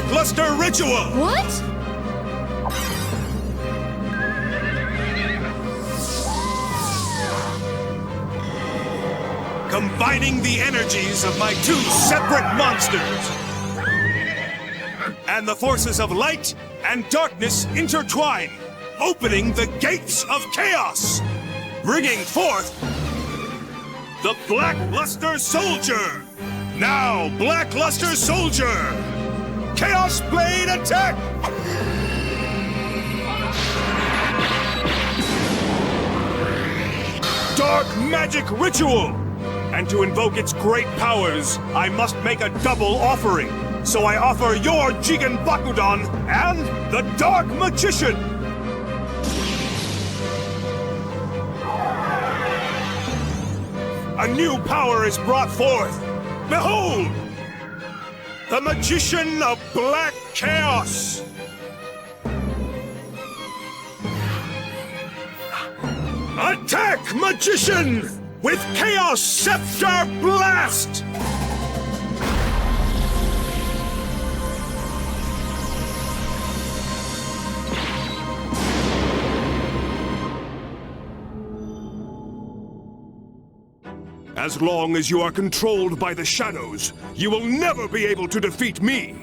Blackluster Ritual! What? Combining the energies of my two separate monsters. And the forces of light and darkness intertwine, opening the gates of chaos, bringing forth the Blackluster Soldier. Now, Blackluster Soldier! Chaos Blade attack! Dark Magic Ritual! And to invoke its great powers, I must make a double offering. So I offer your Jigen Bakudan and the Dark Magician! A new power is brought forth! Behold! The Magician of Black Chaos! Attack, Magician! With Chaos Scepter Blast! As long as you are controlled by the shadows, you will never be able to defeat me!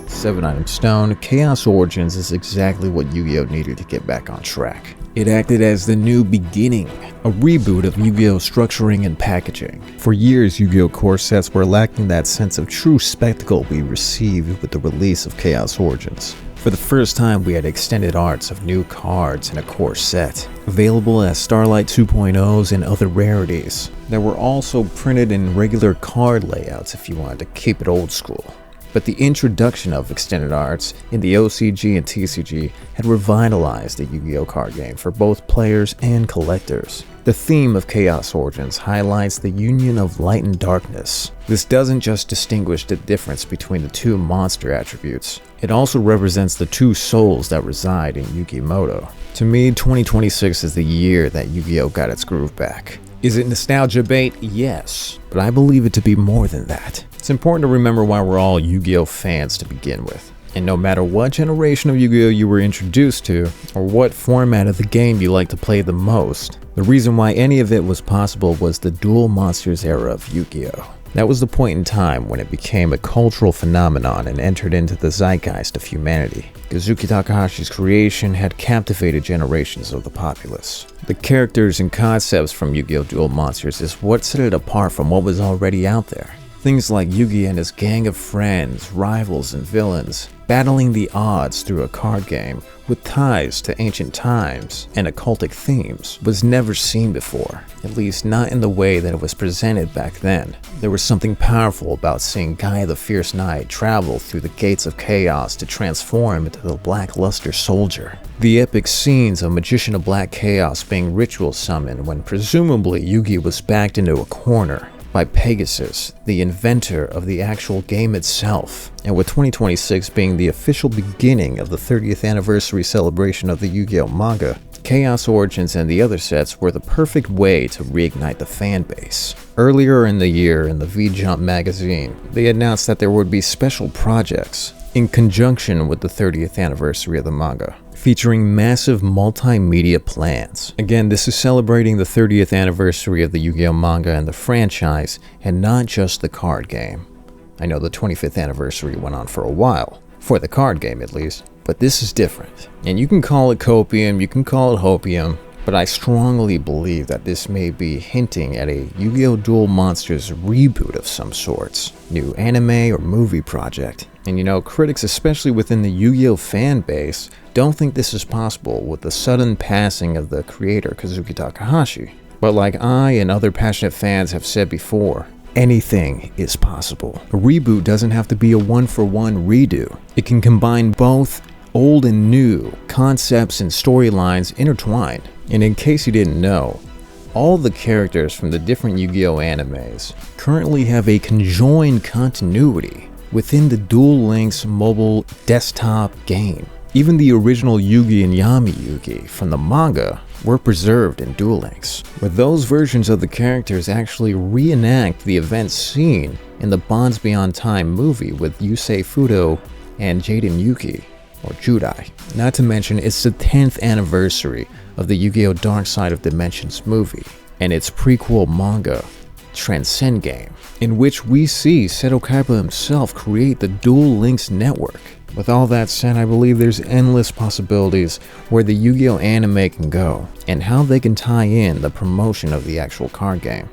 Seven-item stone, Chaos Origins is exactly what Yu-Gi-Oh! Needed to get back on track. It acted as the new beginning, a reboot of Yu-Gi-Oh! Structuring and packaging. For years, Yu-Gi-Oh! Core sets were lacking that sense of true spectacle we received with the release of Chaos Origins. For the first time, we had extended arts of new cards in a core set, available as Starlight 2.0s and other rarities. There were also printed in regular card layouts if you wanted to keep it old school. But the introduction of extended arts in the OCG and TCG had revitalized the Yu-Gi-Oh! Card game for both players and collectors. The theme of Chaos Origins highlights the union of light and darkness. This doesn't just distinguish the difference between the two monster attributes, it also represents the two souls that reside in Yu-Gi-Oh! To me, 2026 is the year that Yu-Gi-Oh! Got its groove back. Is it nostalgia bait? Yes, but I believe it to be more than that. It's important to remember why we're all Yu-Gi-Oh! Fans to begin with. And no matter what generation of Yu-Gi-Oh! You were introduced to, or what format of the game you like to play the most, the reason why any of it was possible was the Duel Monsters era of Yu-Gi-Oh! That was the point in time when it became a cultural phenomenon and entered into the zeitgeist of humanity. Kazuki Takahashi's creation had captivated generations of the populace. The characters and concepts from Yu-Gi-Oh! Duel Monsters is what set it apart from what was already out there. Things like Yugi and his gang of friends, rivals, and villains, battling the odds through a card game with ties to ancient times and occultic themes was never seen before, at least not in the way that it was presented back then. There was something powerful about seeing Gaia the Fierce Knight travel through the gates of chaos to transform into the Blackluster Soldier. The epic scenes of Magician of Black Chaos being ritual summoned when presumably Yugi was backed into a corner by Pegasus, the inventor of the actual game itself, and with 2026 being the official beginning of the 30th anniversary celebration of the Yu-Gi-Oh! Manga, Chaos Origins and the other sets were the perfect way to reignite the fan base. Earlier in the year in the V-Jump magazine, they announced that there would be special projects in conjunction with the 30th anniversary of the manga, featuring massive multimedia plans. Again, this is celebrating the 30th anniversary of the Yu-Gi-Oh! Manga and the franchise, and not just the card game. I know the 25th anniversary went on for a while, for the card game at least, but this is different. And you can call it copium, you can call it hopium, but I strongly believe that this may be hinting at a Yu-Gi-Oh! Duel Monsters reboot of some sorts, new anime or movie project. And you know, critics, especially within the Yu-Gi-Oh! Fan base, don't think this is possible with the sudden passing of the creator Kazuki Takahashi. But like I and other passionate fans have said before, anything is possible. A reboot doesn't have to be a one-for-one redo. It can combine both old and new concepts and storylines intertwined. And in case you didn't know, all the characters from the different Yu-Gi-Oh! Animes currently have a conjoined continuity within the Duel Links mobile desktop game. Even the original Yugi and Yami Yugi from the manga were preserved in Duel Links, where those versions of the characters actually reenact the events seen in the Bonds Beyond Time movie with Yusei Fudo and Jaden Yuki, or Judai. Not to mention, it's the 10th anniversary of the Yu-Gi-Oh! Dark Side of Dimensions movie, and its prequel manga, Transcend Game, in which we see Seto Kaiba himself create the Duel Links network. With all that said, I believe there's endless possibilities where the Yu-Gi-Oh! Anime can go, and how they can tie in the promotion of the actual card game.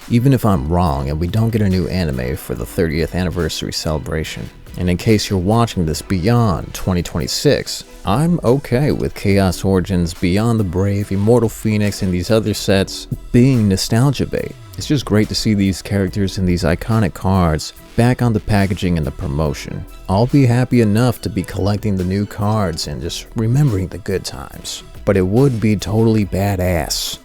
Even if I'm wrong and we don't get a new anime for the 30th anniversary celebration. And in case you're watching this beyond 2026, I'm okay with Chaos Origins, Beyond the Brave, Immortal Phoenix, and these other sets being nostalgia bait. It's just great to see these characters and these iconic cards back on the packaging and the promotion. I'll be happy enough to be collecting the new cards and just remembering the good times. But it would be totally badass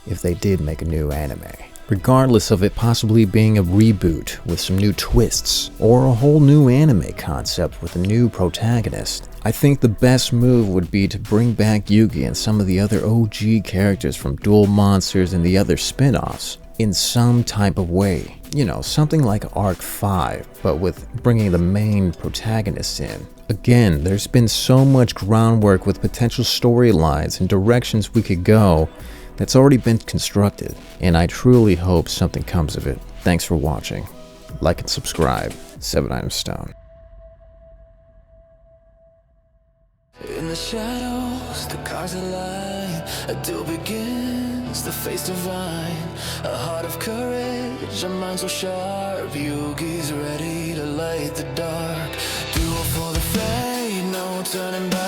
if they did make a new anime. Regardless of it possibly being a reboot with some new twists, or a whole new anime concept with a new protagonist, I think the best move would be to bring back Yugi and some of the other OG characters from Duel Monsters and the other spin-offs in some type of way. You know, something like Arc 5, but with bringing the main protagonists in. Again, there's been so much groundwork with potential storylines and directions we could go that's already been constructed, and I truly hope something comes of it. Thanks for watching. Like and subscribe. 7 Items Stone. In the shadows, the cards align. A duel begins, the face divine. A heart of courage, a mind so sharp. Yugi's ready to light the dark. Duel for the fate, no turning back.